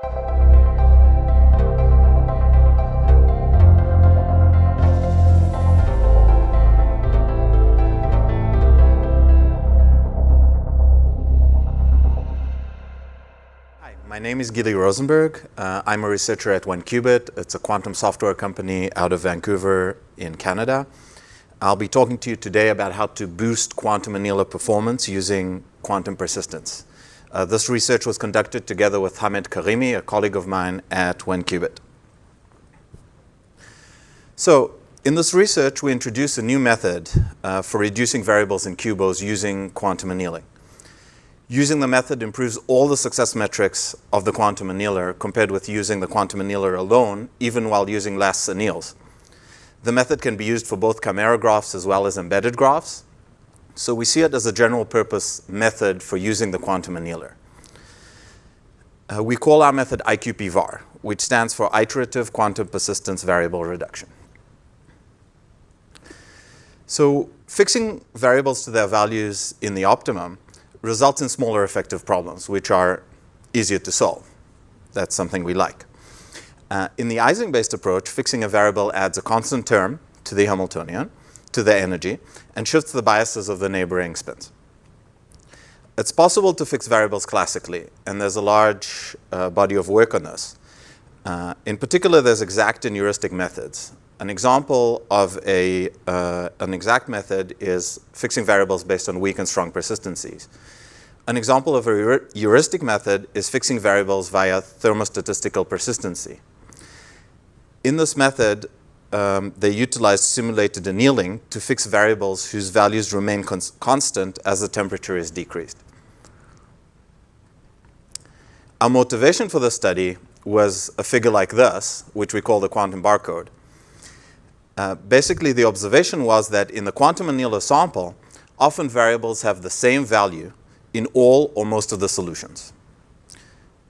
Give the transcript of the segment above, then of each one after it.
My name is Gili Rosenberg. I'm a researcher at 1Qubit. It's a quantum software company out of Vancouver in Canada. I'll be talking to you today about how to boost quantum annealer performance using quantum persistence. This research was conducted together with Karimi, a colleague of mine at 1Qubit. So in this research, we introduced a new method for reducing variables in qubos using quantum annealing. Using the method improves all the success metrics of the quantum annealer compared with using the quantum annealer alone, even while using less anneals. The method can be used for both Chimera graphs as well as embedded graphs. So we see it as a general purpose method for using the quantum annealer. We call our method IQP-VAR, which stands for Iterative Quantum Persistence Variable Reduction. So fixing variables to their values in the optimum results in smaller effective problems, which are easier to solve. That's something we like. In the Ising-based approach, fixing a variable adds a constant term to the Hamiltonian, to the energy, and shifts the biases of the neighboring spins. It's possible to fix variables classically, and there's a large body of work on this. In particular, there's exact and heuristic methods. An example of an exact method is fixing variables based on weak and strong persistencies. An example of a heuristic method is fixing variables via thermostatistical persistency. In this method, they utilize simulated annealing to fix variables whose values remain constant as the temperature is decreased. Our motivation for this study was a figure like this, which we call the Quantum Barcode. Basically, the observation was that in the quantum annealer sample, often variables have the same value in all or most of the solutions.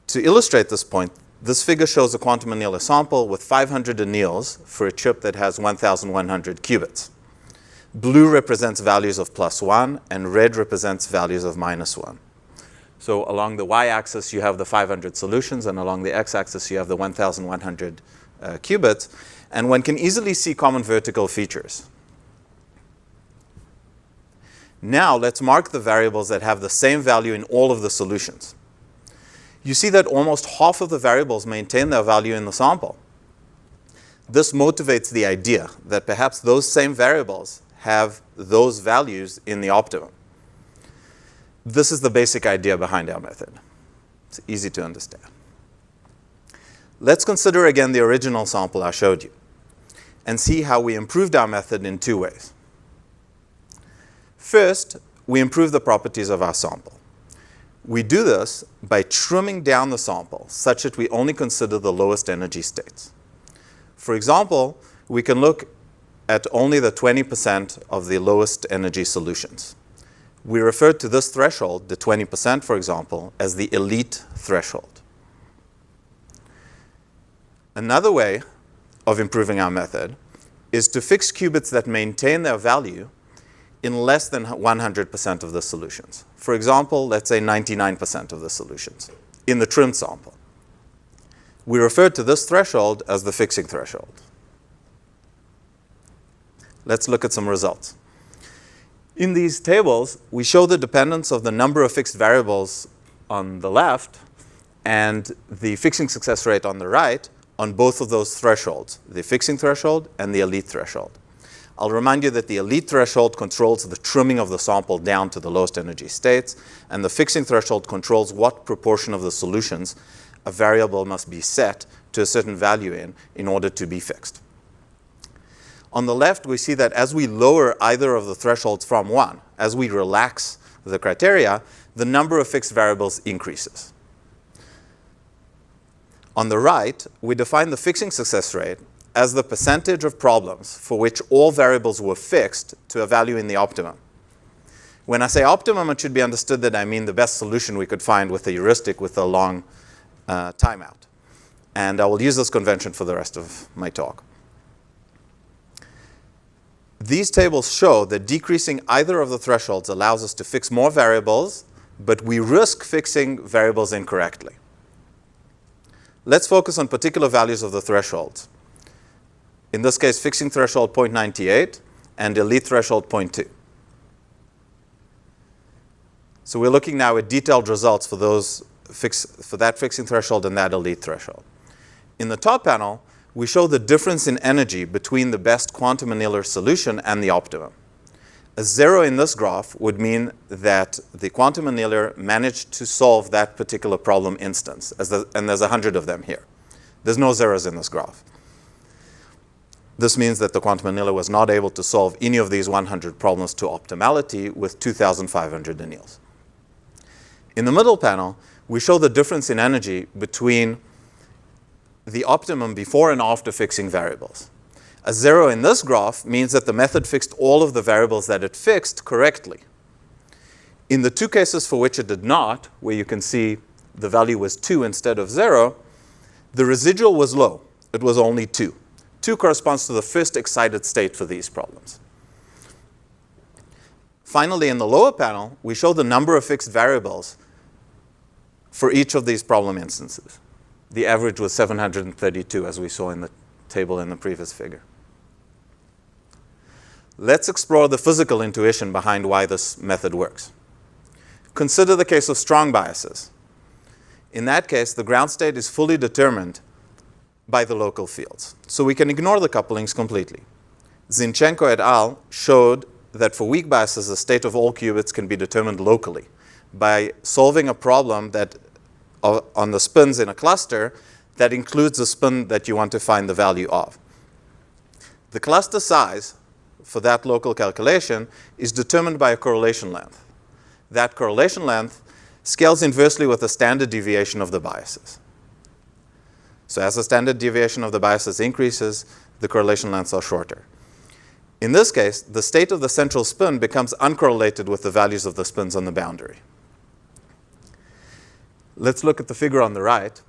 To illustrate this point, this figure shows a quantum annealer sample with 500 anneals for a chip that has 1,100 qubits. Blue represents values of +1, and red represents values of -1. So along the y-axis, you have the 500 solutions, and along the x-axis, you have the 1,100 qubits. And one can easily see common vertical features. Now let's mark the variables that have the same value in all of the solutions. You see that almost half of the variables maintain their value in the sample. This motivates the idea that perhaps those same variables have those values in the optimum. This is the basic idea behind our method. It's easy to understand. Let's consider again the original sample I showed you and see how we improved our method in two ways. First, we improve the properties of our sample. We do this by trimming down the sample such that we only consider the lowest energy states. For example, we can look at only the 20% of the lowest energy solutions. We refer to this threshold, the 20%, for example, as the elite threshold. Another way of improving our method is to fix qubits that maintain their value in less than 100% of the solutions. For example, let's say 99% of the solutions in the trimmed sample. We refer to this threshold as the fixing threshold. Let's look at some results. In these tables, we show the dependence of the number of fixed variables on the left and the fixing success rate on the right on both of those thresholds, the fixing threshold and the elite threshold. I'll remind you that the elite threshold controls the trimming of the sample down to the lowest energy states, and the fixing threshold controls what proportion of the solutions a variable must be set to a certain value in order to be fixed. On the left, we see that as we lower either of the thresholds from 1, as we relax the criteria, the number of fixed variables increases. On the right, we define the fixing success rate as the percentage of problems for which all variables were fixed to a value in the optimum. When I say optimum, it should be understood that I mean the best solution we could find with a heuristic with a long timeout. And I will use this convention for the rest of my talk. These tables show that decreasing either of the thresholds allows us to fix more variables, but we risk fixing variables incorrectly. Let's focus on particular values of the thresholds. In this case, fixing threshold 0.98 and elite threshold 0.2. So we're looking now at detailed results for that fixing threshold and that elite threshold. In the top panel, we show the difference in energy between the best quantum annealer solution and the optimum. A 0 in this graph would mean that the quantum annealer managed to solve that particular problem instance, and there's 100 of them here. There's no zeros in this graph. This means that the quantum annealer was not able to solve any of these 100 problems to optimality with 2,500 anneals. In the middle panel, we show the difference in energy between the optimum before and after fixing variables. A 0 in this graph means that the method fixed all of the variables that it fixed correctly. In the two cases for which it did not, where you can see the value was 2 instead of 0, the residual was low. It was only 2. 2 corresponds to the first excited state for these problems. Finally, in the lower panel, we show the number of fixed variables for each of these problem instances. The average was 732, as we saw in the table in the previous figure. Let's explore the physical intuition behind why this method works. Consider the case of strong biases. In that case, the ground state is fully determined by the local fields, so we can ignore the couplings completely. Zinchenko et al. Showed that for weak biases, the state of all qubits can be determined locally by solving a problem that on the spins in a cluster that includes the spin that you want to find the value of. The cluster size for that local calculation is determined by a correlation length. That correlation length scales inversely with the standard deviation of the biases. So as the standard deviation of the biases increases, the correlation lengths are shorter. In this case, the state of the central spin becomes uncorrelated with the values of the spins on the boundary. Let's look at the figure on the right.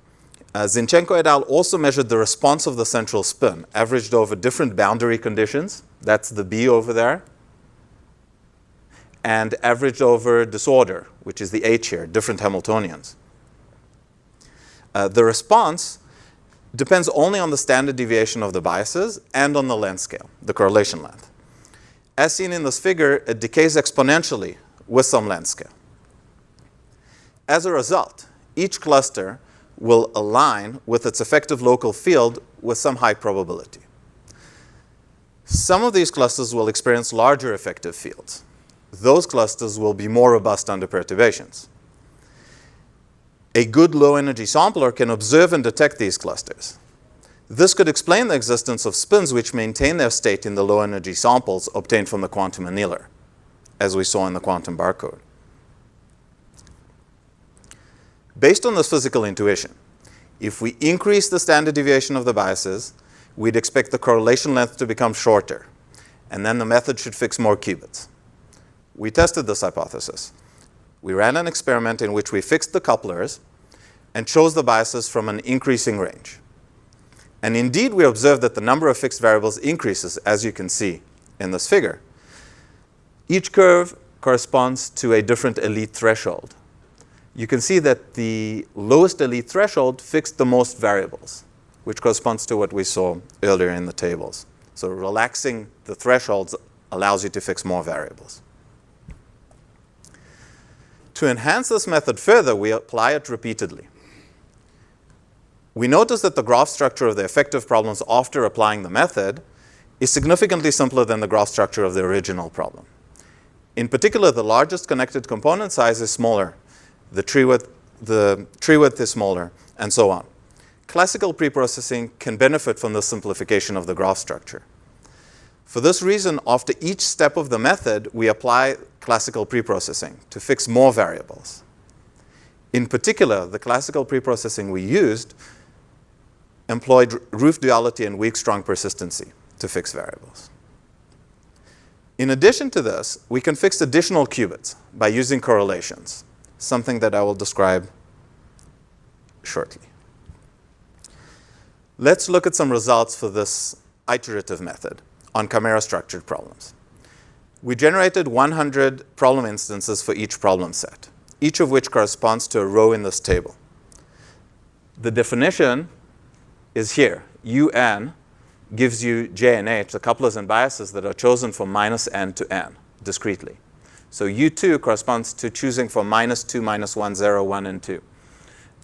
Zinchenko et al. Also measured the response of the central spin, averaged over different boundary conditions. That's the B over there. And averaged over disorder, which is the H here, different Hamiltonians. The response depends only on the standard deviation of the biases and on the length scale, the correlation length. As seen in this figure, it decays exponentially with some length scale. As a result, each cluster will align with its effective local field with some high probability. Some of these clusters will experience larger effective fields. Those clusters will be more robust under perturbations. A good low-energy sampler can observe and detect these clusters. This could explain the existence of spins which maintain their state in the low-energy samples obtained from the quantum annealer, as we saw in the quantum barcode. Based on this physical intuition, if we increase the standard deviation of the biases, we'd expect the correlation length to become shorter, and then the method should fix more qubits. We tested this hypothesis. We ran an experiment in which we fixed the couplers and chose the biases from an increasing range. And indeed, we observed that the number of fixed variables increases, as you can see in this figure. Each curve corresponds to a different elite threshold. You can see that the lowest elite threshold fixed the most variables, which corresponds to what we saw earlier in the tables. So relaxing the thresholds allows you to fix more variables. To enhance this method further, we apply it repeatedly. We notice that the graph structure of the effective problems after applying the method is significantly simpler than the graph structure of the original problem. In particular, the largest connected component size is smaller, the tree width is smaller, and so on. Classical preprocessing can benefit from the simplification of the graph structure. For this reason, after each step of the method, we apply classical preprocessing to fix more variables. In particular, the classical preprocessing we used employed roof duality and weak-strong persistency to fix variables. In addition to this, we can fix additional qubits by using correlations, something that I will describe shortly. Let's look at some results for this iterative method on Chimera structured problems. We generated 100 problem instances for each problem set, each of which corresponds to a row in this table. The definition is here. UN gives you J and H, the couplers and biases that are chosen from minus n to n discretely. So U2 corresponds to choosing from -2, -1, 0, 1, and 2,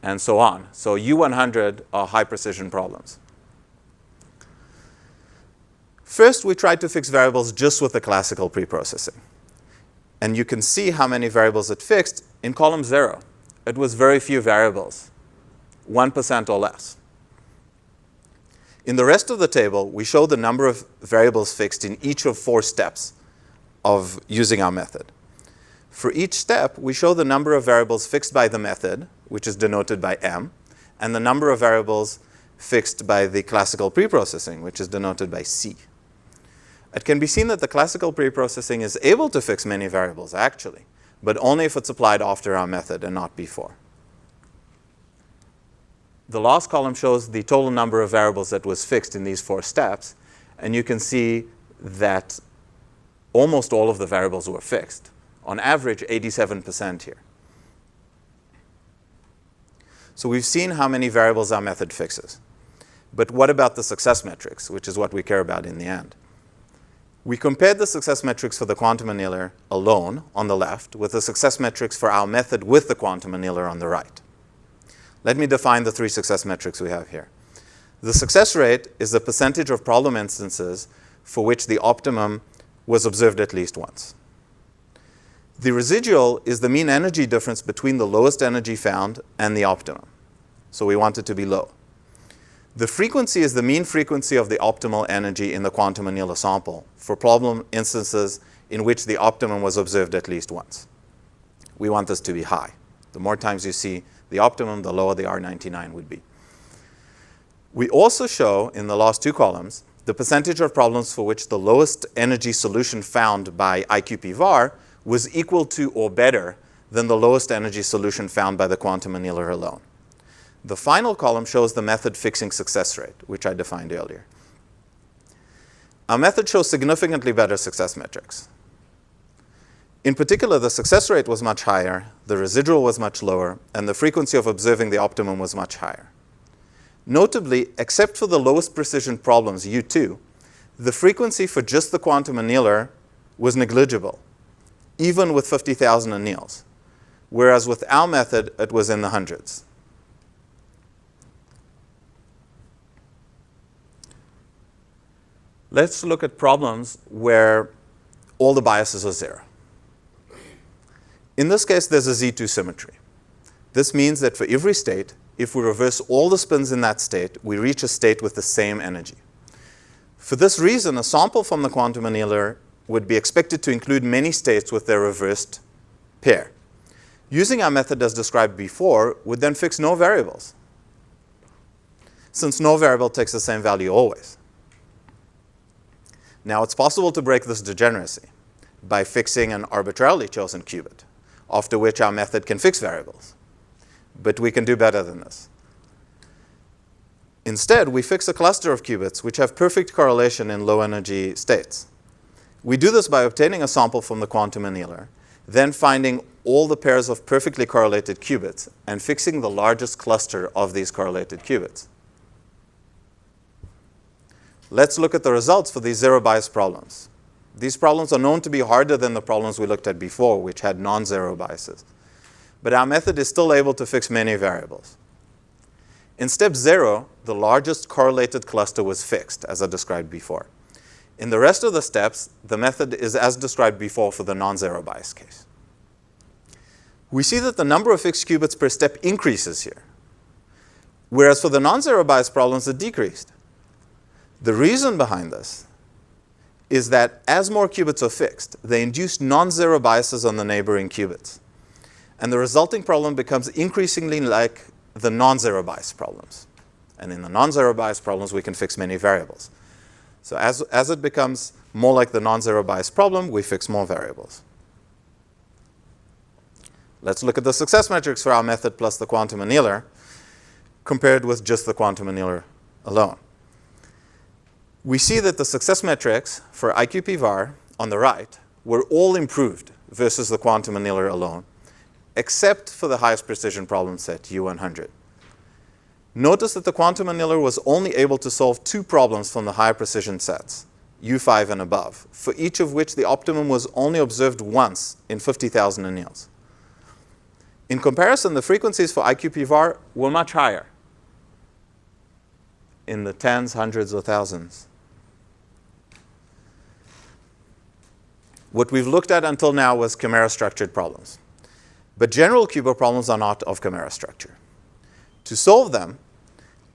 and so on. So U100 are high precision problems. First, we tried to fix variables just with the classical preprocessing. And you can see how many variables it fixed in column 0. It was very few variables, 1% or less. In the rest of the table, we show the number of variables fixed in each of 4 steps of using our method. For each step, we show the number of variables fixed by the method, which is denoted by M, and the number of variables fixed by the classical preprocessing, which is denoted by C. It can be seen that the classical preprocessing is able to fix many variables, actually, but only if it's applied after our method and not before. The last column shows the total number of variables that was fixed in these 4 steps, and you can see that almost all of the variables were fixed. On average, 87% here. So we've seen how many variables our method fixes. But what about the success metrics, which is what we care about in the end? We compared the success metrics for the quantum annealer alone on the left with the success metrics for our method with the quantum annealer on the right. Let me define the 3 success metrics we have here. The success rate is the percentage of problem instances for which the optimum was observed at least once. The residual is the mean energy difference between the lowest energy found and the optimum. So we want it to be low. The frequency is the mean frequency of the optimal energy in the quantum annealer sample for problem instances in which the optimum was observed at least once. We want this to be high. The more times you see the optimum, the lower the R99 would be. We also show in the last 2 columns the percentage of problems for which the lowest energy solution found by IQP var was equal to or better than the lowest energy solution found by the quantum annealer alone. The final column shows the method fixing success rate, which I defined earlier. Our method shows significantly better success metrics. In particular, the success rate was much higher, the residual was much lower, and the frequency of observing the optimum was much higher. Notably, except for the lowest precision problems, U2, the frequency for just the quantum annealer was negligible, even with 50,000 anneals, whereas with our method, it was in the hundreds. Let's look at problems where all the biases are 0. In this case, there's a Z2 symmetry. This means that for every state, if we reverse all the spins in that state, we reach a state with the same energy. For this reason, a sample from the quantum annealer would be expected to include many states with their reversed pair. Using our method as described before would then fix no variables, since no variable takes the same value always. Now, it's possible to break this degeneracy by fixing an arbitrarily chosen qubit, after which our method can fix variables. But we can do better than this. Instead, we fix a cluster of qubits which have perfect correlation in low energy states. We do this by obtaining a sample from the quantum annealer, then finding all the pairs of perfectly correlated qubits and fixing the largest cluster of these correlated qubits. Let's look at the results for these zero bias problems. These problems are known to be harder than the problems we looked at before, which had non-zero biases. But our method is still able to fix many variables. In step 0, the largest correlated cluster was fixed, as I described before. In the rest of the steps, the method is as described before for the non-zero bias case. We see that the number of fixed qubits per step increases here, whereas for the non-zero bias problems, it decreased. The reason behind this is that as more qubits are fixed, they induce non-zero biases on the neighboring qubits. And the resulting problem becomes increasingly like the non-zero bias problems. And in the non-zero bias problems, we can fix many variables. So as it becomes more like the non-zero bias problem, we fix more variables. Let's look at the success metrics for our method plus the quantum annealer compared with just the quantum annealer alone. We see that the success metrics for IQP var on the right were all improved versus the quantum annealer alone, except for the highest precision problem set, U100. Notice that the quantum annealer was only able to solve 2 problems from the high precision sets, U5 and above, for each of which the optimum was only observed once in 50,000 anneals. In comparison, the frequencies for IQP-var were much higher, in the tens, hundreds, or thousands. What we've looked at until now was Chimera-structured problems. But general QUBO problems are not of Chimera structure. To solve them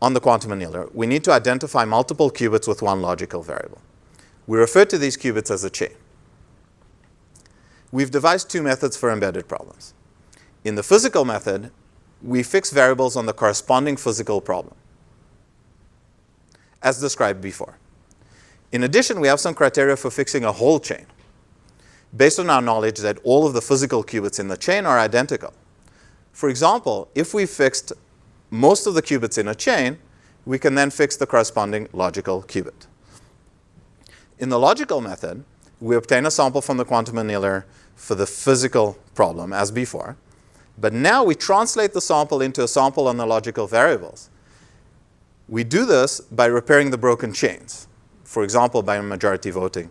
on the quantum annealer, we need to identify multiple qubits with one logical variable. We refer to these qubits as a chain. We've devised 2 methods for embedded problems. In the physical method, we fix variables on the corresponding physical problem, as described before. In addition, we have some criteria for fixing a whole chain, based on our knowledge that all of the physical qubits in the chain are identical. For example, if we fixed most of the qubits in a chain, we can then fix the corresponding logical qubit. In the logical method, we obtain a sample from the quantum annealer for the physical problem, as before. But now we translate the sample into a sample on the logical variables. We do this by repairing the broken chains, for example, by majority voting.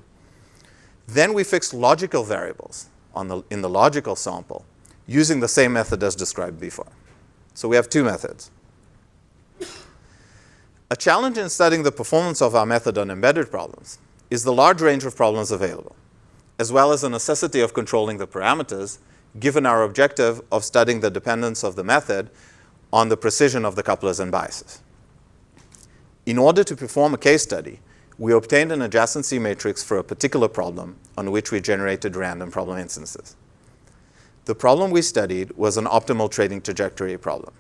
Then we fix logical variables in the logical sample using the same method as described before. So we have 2 methods. A challenge in studying the performance of our method on embedded problems is the large range of problems available, as well as the necessity of controlling the parameters, given our objective of studying the dependence of the method on the precision of the couplers and biases. In order to perform a case study, we obtained an adjacency matrix for a particular problem on which we generated random problem instances. The problem we studied was an optimal trading trajectory problem.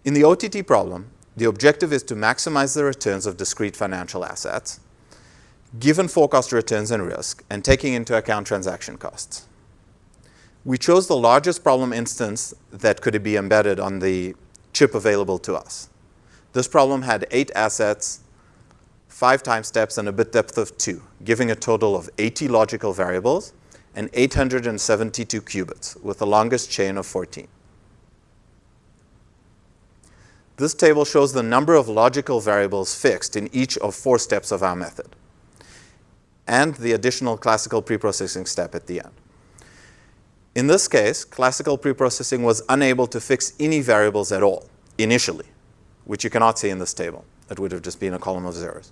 In the OTT problem, the objective is to maximize the returns of discrete financial assets, given forecast returns and risk, and taking into account transaction costs. We chose the largest problem instance that could be embedded on the chip available to us. This problem had 8 assets, 5 time steps, and a bit depth of 2, giving a total of 80 logical variables and 872 qubits, with the longest chain of 14. This table shows the number of logical variables fixed in each of 4 steps of our method, and the additional classical preprocessing step at the end. In this case, classical preprocessing was unable to fix any variables at all, initially, which you cannot see in this table. It would have just been a column of zeros.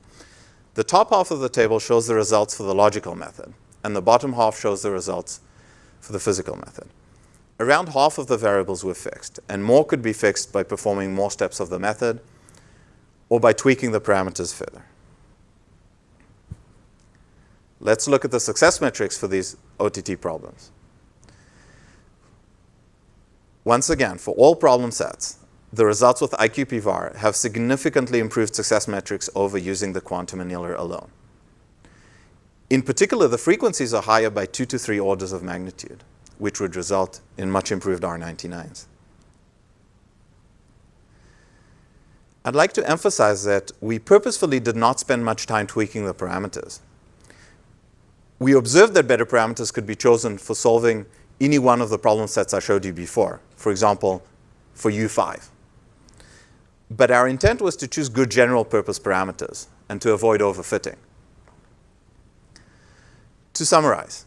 The top half of the table shows the results for the logical method, and the bottom half shows the results for the physical method. Around half of the variables were fixed, and more could be fixed by performing more steps of the method or by tweaking the parameters further. Let's look at the success metrics for these OTT problems. Once again, for all problem sets, the results with IQP-var have significantly improved success metrics over using the quantum annealer alone. In particular, the frequencies are higher by 2 to 3 orders of magnitude, which would result in much improved R99s. I'd like to emphasize that we purposefully did not spend much time tweaking the parameters. We observed that better parameters could be chosen for solving any one of the problem sets I showed you before, for example, for U5. But our intent was to choose good general purpose parameters and to avoid overfitting. To summarize,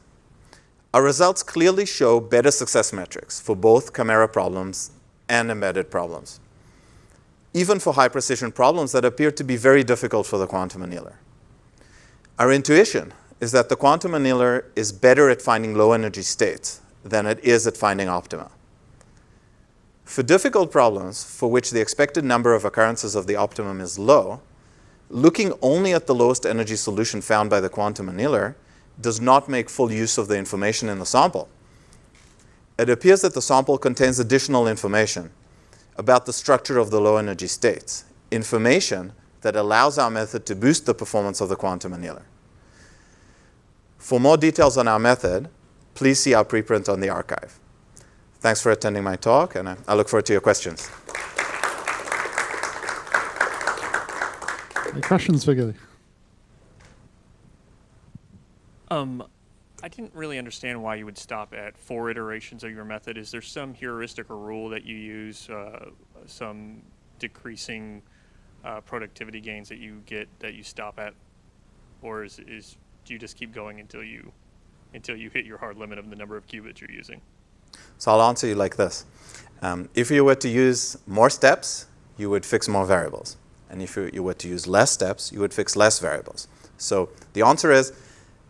our results clearly show better success metrics for both Chimera problems and embedded problems, even for high precision problems that appear to be very difficult for the quantum annealer. Our intuition is that the quantum annealer is better at finding low energy states than it is at finding optima. For difficult problems for which the expected number of occurrences of the optimum is low, looking only at the lowest energy solution found by the quantum annealer does not make full use of the information in the sample. It appears that the sample contains additional information about the structure of the low energy states, information that allows our method to boost the performance of the quantum annealer. For more details on our method, please see our preprint on the archive. Thanks for attending my talk, and I look forward to your questions. Any questions for Gili? I didn't really understand why you would stop at 4 iterations of your method. Is there some heuristic or rule that you use, some decreasing productivity gains that you get that you stop at, or do you just keep going until you hit your hard limit of the number of qubits you're using? So I'll answer you like this. If you were to use more steps, you would fix more variables. And if you were to use less steps, you would fix less variables. So the answer is,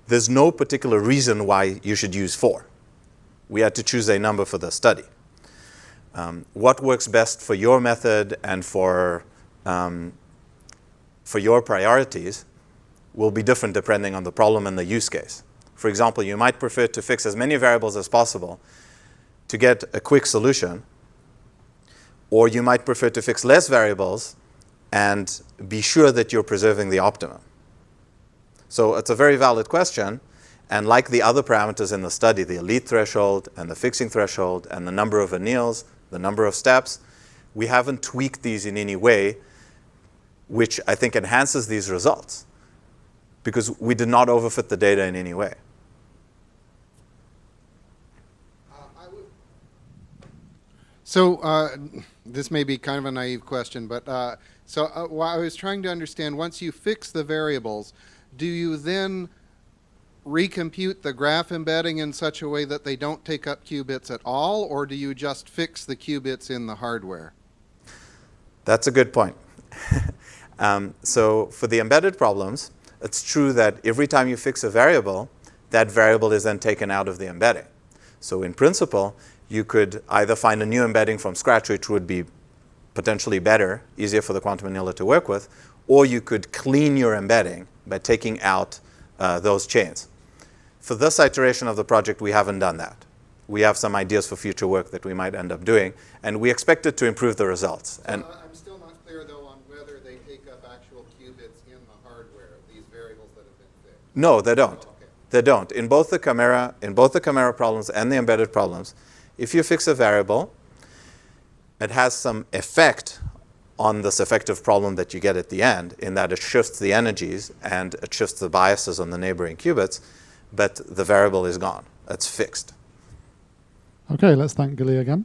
there's no particular reason why you should use 4. We had to choose a number for the study. What works best for your method and for your priorities will be different depending on the problem and the use case. For example, you might prefer to fix as many variables as possible to get a quick solution, or you might prefer to fix less variables and be sure that you're preserving the optimum. So it's a very valid question, and like the other parameters in the study, the elite threshold and the fixing threshold and the number of anneals, the number of steps, we haven't tweaked these in any way, which I think enhances these results, because we did not overfit the data in any way. So this may be kind of a naive question, but while I was trying to understand, once you fix the variables, do you then recompute the graph embedding in such a way that they don't take up qubits at all, or do you just fix the qubits in the hardware? That's a good point. So for the embedded problems, it's true that every time you fix a variable, that variable is then taken out of the embedding. So in principle, you could either find a new embedding from scratch, which would be potentially better, easier for the quantum annealer to work with, or you could clean your embedding by taking out those chains. For this iteration of the project, we haven't done that. We have some ideas for future work that we might end up doing, and we expect it to improve the results. So and I'm still not clear, though, on whether they take up actual qubits in the hardware, these variables that have been fixed. No, they don't. Oh, okay. They don't. In both the Chimera problems and the embedded problems, if you fix a variable, it has some effect on this effective problem that you get at the end, in that it shifts the energies and it shifts the biases on the neighboring qubits, but the variable is gone. It's fixed. Okay, let's thank Gili again.